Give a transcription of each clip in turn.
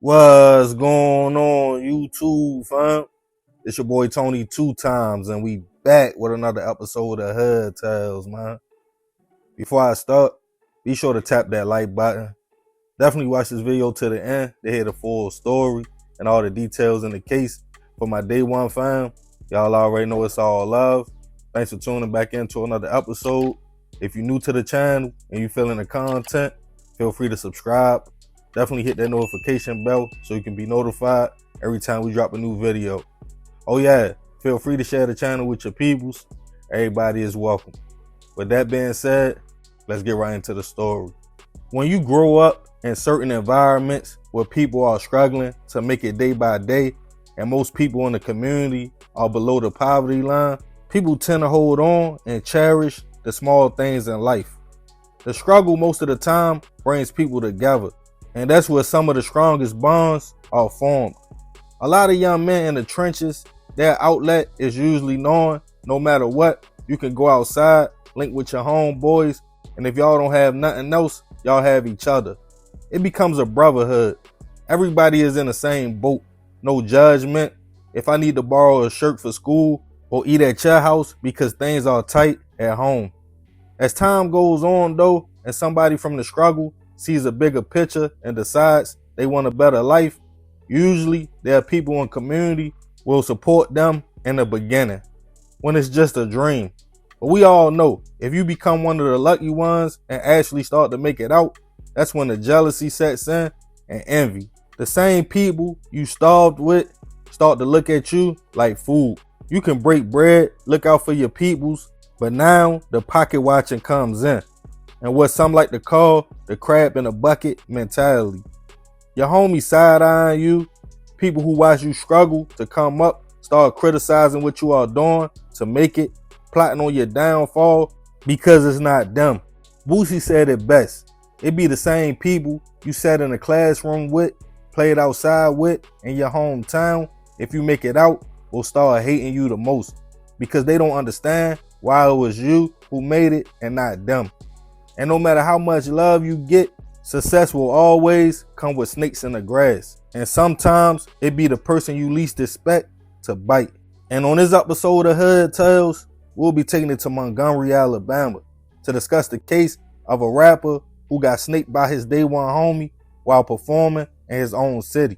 What's going on YouTube, fam? It's your boy Tony 2 times, and we back with another episode of Hood Tales, man. Before I start, be sure to tap that like button. Definitely watch this video to the end to hear the full story and all the details in the case. For my day one fam, y'all already know it's all love. Thanks for tuning back into another episode. If you're new to the channel and you feeling the content, feel free to subscribe. Definitely hit that notification bell so you can be notified every time we drop a new video. Oh yeah, feel free to share the channel with your peoples. Everybody is welcome. With that being said, let's get right into the story. When you grow up in certain environments where people are struggling to make it day by day, and most people in the community are below the poverty line, people tend to hold on and cherish the small things in life. The struggle most of the time brings people together, and that's where some of the strongest bonds are formed. A lot of young men in the trenches, their outlet is usually knowing no matter what, you can go outside, link with your homeboys, and if y'all don't have nothing else, y'all have each other. It becomes a brotherhood. Everybody is in the same boat. No judgment. If I need to borrow a shirt for school or eat at your house because things are tight at home. As time goes on though, and somebody from the struggle sees a bigger picture and decides they want a better life, usually there are people in community will support them in the beginning when it's just a dream. But we all know if you become one of the lucky ones and actually start to make it out, that's when the jealousy sets in and envy. The same people you starved with start to look at you like food. You can break bread, look out for your peoples, but now the pocket watching comes in. And what some like to call the crab in a bucket mentality. Your homies side-eyeing you, people who watch you struggle to come up start criticizing what you are doing to make it, plotting on your downfall because it's not them. Boosie said it best. It be the same people you sat in a classroom with, played outside with in your hometown, if you make it out, will start hating you the most because they don't understand why it was you who made it and not them. And no matter how much love you get, success will always come with snakes in the grass. And sometimes it be the person you least expect to bite. And on this episode of Hood Tales, we'll be taking it to Montgomery, Alabama to discuss the case of a rapper who got snaked by his day one homie while performing in his own city.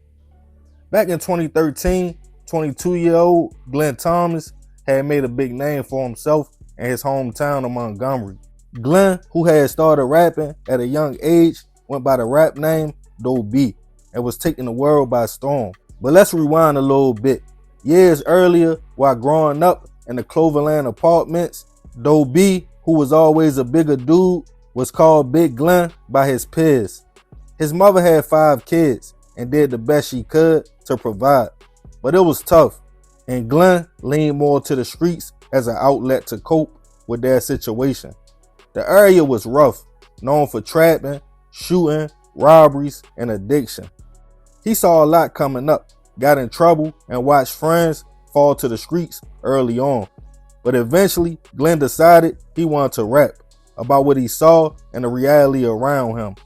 Back in 2013, 22-year-old Glenn Thomas had made a big name for himself in his hometown of Montgomery. Glenn, who had started rapping at a young age, went by the rap name Doe B and was taking the world by storm. But let's rewind a little bit. Years earlier, while growing up in the Cloverland apartments, Doe B, who was always a bigger dude, was called Big Glenn by his peers. His mother had 5 kids and did the best she could to provide, but it was tough, and Glenn leaned more to the streets as an outlet to cope with their situation. The area was rough, known for trapping, shooting, robberies, and addiction. He saw a lot coming up, got in trouble, and watched friends fall to the streets early on. But eventually, Glenn decided he wanted to rap about what he saw and the reality around him.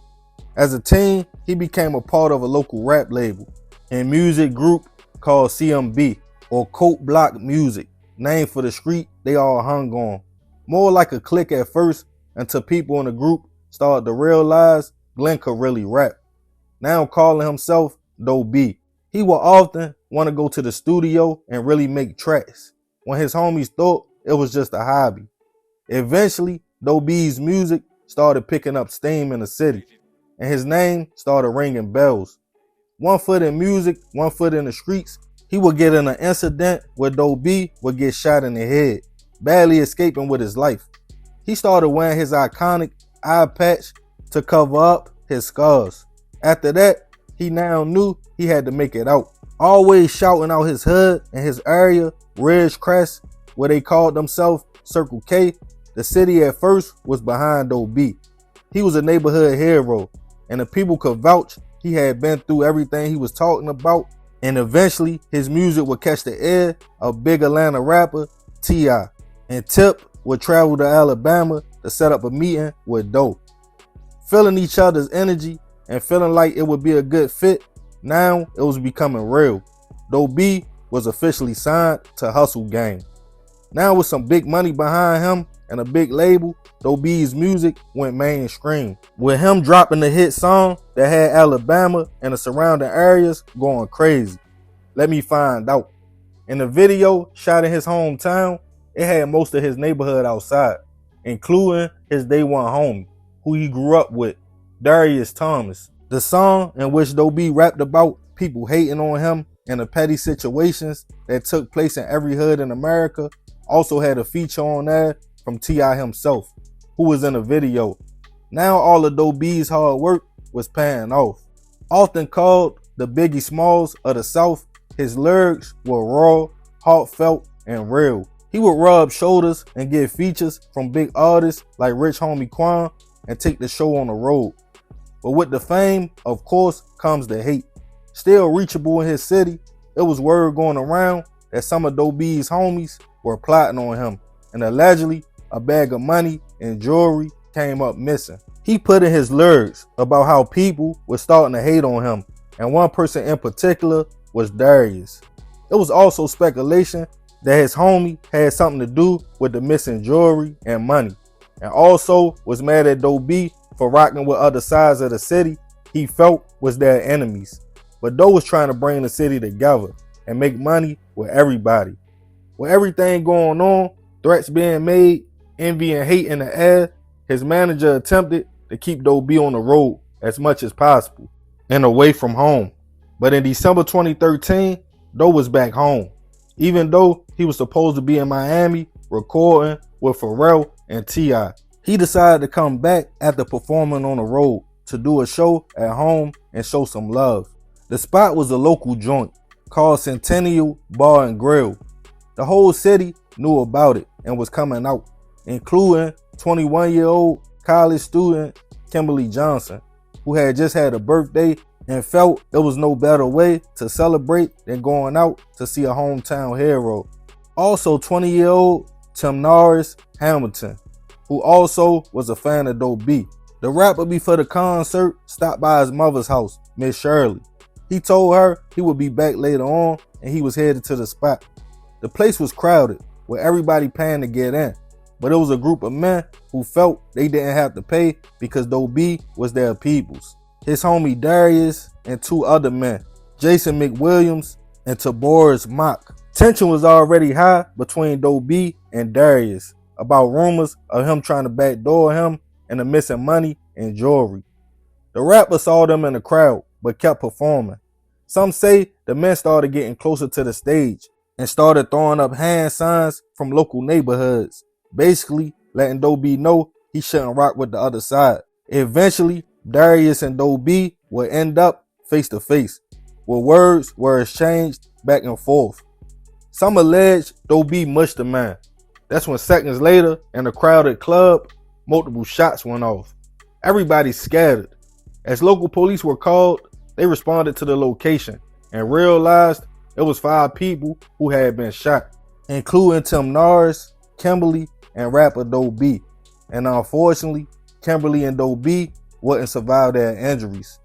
As a teen, he became a part of a local rap label and music group called CMB, or Coke Block Music, named for the street they all hung on. More like a clique at first, until people in the group started to realize Glenn could really rap. Now calling himself Doe B. He would often want to go to the studio and really make tracks, when his homies thought it was just a hobby. Eventually, Doe B's music started picking up steam in the city, and his name started ringing bells. 1 foot in music, 1 foot in the streets. He would get in an incident where Doe B would get shot in the head, barely escaping with his life. He started wearing his iconic eye patch to cover up his scars. After that, he now knew he had to make it out. Always shouting out his hood and his area, Ridgecrest, where they called themselves Circle K. The city at first was behind Doe B. He was a neighborhood hero, and the people could vouch he had been through everything he was talking about, and eventually his music would catch the ear of big Atlanta rapper T.I. And Tip would travel to Alabama to set up a meeting with Doe. Feeling each other's energy and feeling like it would be a good fit, Now it was becoming real. Doe B was officially signed to Hustle Gang. Now with some big money behind him and a big label, Doe B's music went mainstream, with him dropping the hit song that had Alabama and the surrounding areas going crazy. Let Me Find Out. In the video shot in his hometown, it had most of his neighborhood outside, including his day one homie, who he grew up with, Darius Thomas. The song, in which Doe B rapped about people hating on him and the petty situations that took place in every hood in America, also had a feature on there from T.I. himself, who was in the video. Now all of Doe B's hard work was paying off. Often called the Biggie Smalls of the South, his lyrics were raw, heartfelt, and real. He would rub shoulders and get features from big artists like Rich Homie Quan and take the show on the road. But with the fame, of course, comes the hate. Still reachable in his city, it was word going around that some of Doe B's homies were plotting on him, and allegedly a bag of money and jewelry came up missing. He put in his lyrics about how people were starting to hate on him, and one person in particular was Darius. It was also speculation that his homie had something to do with the missing jewelry and money, and also was mad at Doe B for rocking with other sides of the city he felt was their enemies. But Doe was trying to bring the city together and make money with everybody. With everything going on, threats being made, envy and hate in the air, his manager attempted to keep Doe B on the road as much as possible and away from home. But in December 2013, Doe was back home, even though he was supposed to be in Miami recording with Pharrell and T.I. He decided to come back after performing on the road to do a show at home and show some love. The spot was a local joint called Centennial Bar and Grill. The whole city knew about it and was coming out, including 21-year-old college student Kimberly Johnson, who had just had a birthday and felt it was no better way to celebrate than going out to see a hometown hero. Also 20-year-old Timnaris Hamilton, who also was a fan of Doe B. The rapper before the concert stopped by his mother's house, Miss Shirley. He told her he would be back later on and he was headed to the spot. The place was crowded with everybody paying to get in, but it was a group of men who felt they didn't have to pay because Doe B was their peoples. His homie Darius and two other men, Jason McWilliams and Taboris Mock. Tension was already high between Doe B and Darius about rumors of him trying to backdoor him and the missing money and jewelry. The rapper saw them in the crowd but kept performing. Some say the men started getting closer to the stage and started throwing up hand signs from local neighborhoods, basically letting Doe B know he shouldn't rock with the other side. Eventually, Darius and Doe B would end up face to face, where words were exchanged back and forth. Some allege Doe B mushed the man. That's when seconds later, in a crowded club, multiple shots went off. Everybody scattered. As local police were called, they responded to the location and realized it was 5 people who had been shot, including Timnaris, Kimberly, and rapper Doe B. And unfortunately, Kimberly and Doe B wouldn't survive their injuries.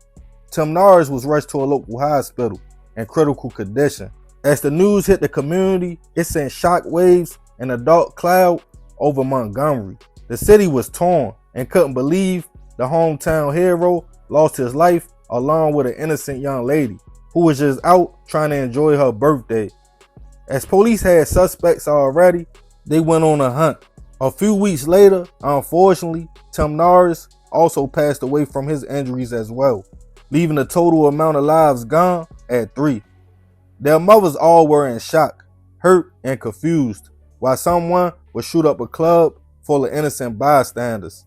Timnaris was rushed to a local hospital in critical condition. As the news hit the community, it sent shockwaves and a dark cloud over Montgomery. The city was torn and couldn't believe the hometown hero lost his life along with an innocent young lady who was just out trying to enjoy her birthday. As police had suspects already, they went on a hunt. A few weeks later, unfortunately, Timnaris also passed away from his injuries as well, leaving the total amount of lives gone at 3. Their mothers all were in shock, hurt, and confused, while someone would shoot up a club full of innocent bystanders.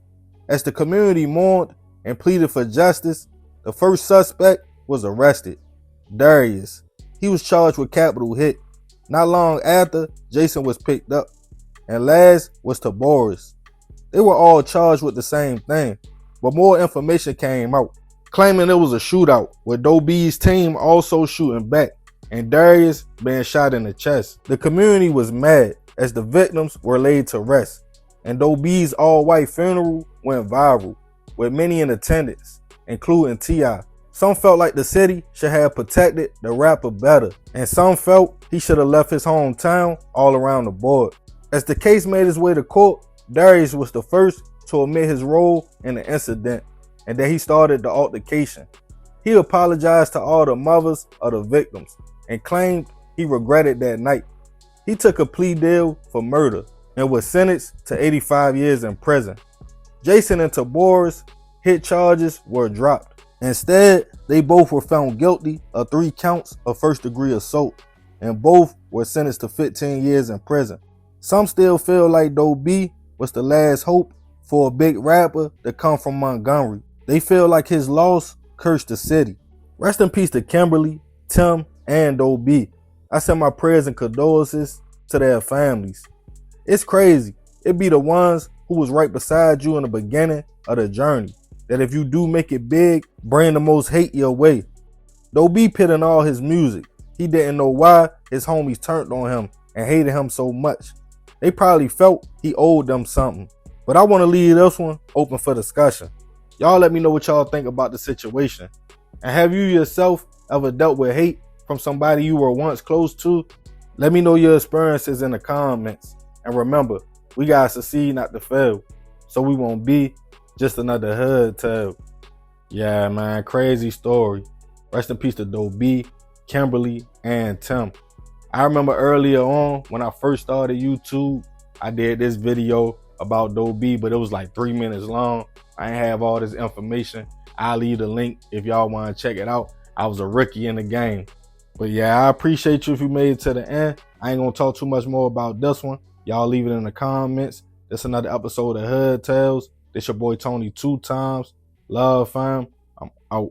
As the community mourned and pleaded for justice, the first suspect was arrested, Darius. He was charged with capital hit. Not long after, Jason was picked up, and last was Taboris. They were all charged with the same thing, but more information came out, claiming it was a shootout, with Doe B's team also shooting back, and Darius being shot in the chest. The community was mad as the victims were laid to rest, and Doe B's all-white funeral went viral, with many in attendance, including T.I. Some felt like the city should have protected the rapper better, and some felt he should have left his hometown all around the board. As the case made its way to court, Darius was the first to admit his role in the incident and that he started the altercation. He apologized to all the mothers of the victims and claimed he regretted that night. He took a plea deal for murder and was sentenced to 85 years in prison. Jason and Tabor's hit charges were dropped. Instead, they both were found guilty of 3 counts of first-degree assault, and both were sentenced to 15 years in prison. Some still feel like Doe B was the last hope for a big rapper to come from Montgomery. They feel like his loss cursed the city. Rest in peace to Kimberly, Tim, and Doe B. I send my prayers and condolences to their families. It's crazy. It be the ones who was right beside you in the beginning of the journey that if you do make it big, bring the most hate your way. Doe B put in all his music. He didn't know why his homies turned on him and hated him so much. They probably felt he owed them something. But I want to leave this one open for discussion. Y'all let me know what y'all think about the situation. And have you yourself ever dealt with hate from somebody you were once close to? Let me know your experiences in the comments. And remember, we gotta succeed, not to fail, so we won't be just another hood tale. Yeah, man, crazy story. Rest in peace to Doe B, Kimberly, and Tim. I remember earlier on when I first started YouTube, I did this video about Doe B, but it was like 3 minutes long. I ain't have all this information. I'll leave the link if y'all want to check it out. I was a rookie in the game. But yeah, I appreciate you if you made it to the end. I ain't gonna talk too much more about this one. Y'all leave it in the comments. This another episode of Hood Tales. This your boy Tony 2 times. Love, fam. I'm out.